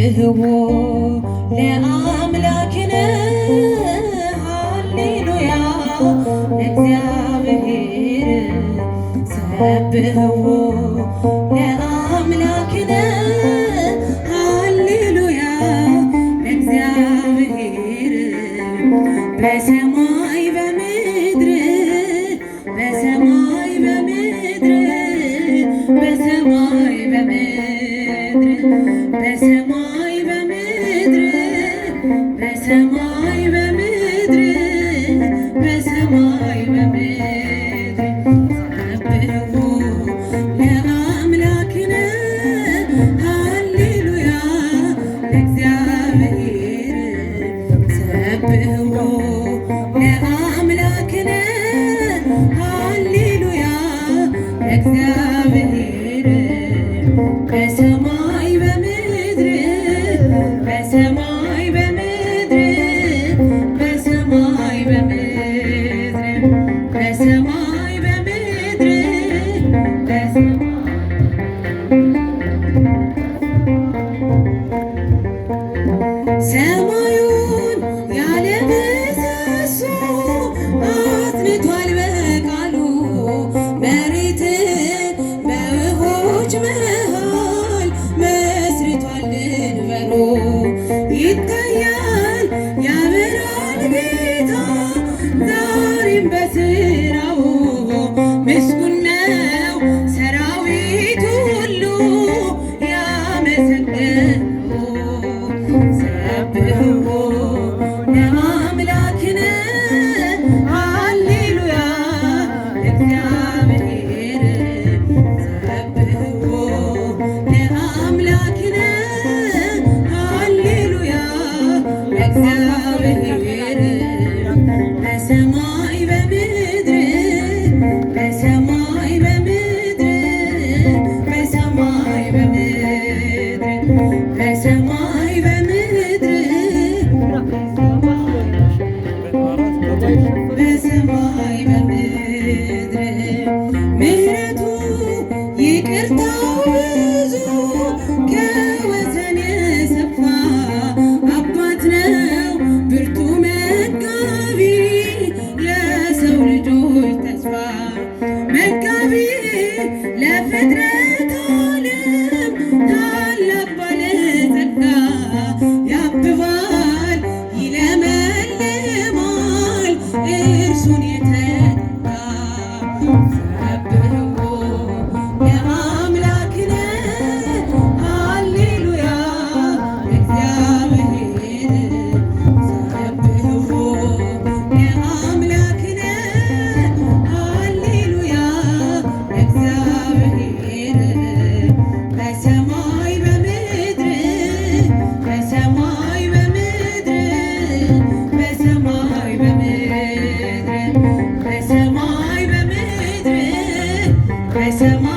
ሰብህዎ ለአምላክነ ሃሌሉያ ለእግዚአብሔር ሰብህዎ ለአምላክነ ሃሌሉያ ለእግዚአብሔር በሰማይ በምድር በሰማይ በምድር በሰማይ በምድር በሰማይ በምድር በሰማይ በምድር በሰማይ በምድር ሰብህዎ ለአምላክነ ሃሌሉያ ለእግዚአብሔር ሰብህዎ ለአምላክነ ሃሌሉያ ለእግዚአብሔር በሰማይ በምድር በሰማይ በምድር በሰማይ በምድር በሰማይ በምድር ሰማዩን ያለ ምሰሶ አጽንቷል በቃሉ መሬትን በውኆች መሃል መስርቷል ድንበሩ ይታያል ያበራል ጌታ ዛሬም በስራው ምስጉን ነው ሰራዊት ሁሉ ያመሰግናሉ። ሰብህዎ ለአምላክነ ሃሌሉያ ለእግዚአብሔር ሰብህዎ ለአምላክነ ሃሌሉያ ለእግዚአብሔር በሰማይ በምድር በሰማይ በምድር በሰማይ በምድር በሰማይ በምድር በሰማይ በምድር ምሕረቱ ይቅርታው ብዙ ከወሰን የሰፋ አባት ነው ብርቱ መጋቢ ለሰው ልጆች ተስፋ መጋቢ ለፍጥረት ዓለም ታላቅ ባለጸጋ ያብባል ይለመልማል እርሱን የተጋ ሰብህዎ ለአምላክነ ሃሌሉያ ለእግዚአብሔር ሰብህዎ ለአምላክነ ሃሌሉያ ለእግዚአብሔር በሰማይ በምድር በሰማይ በምድር በሰማይ በምድር በሰማይ በምድር በሰማይ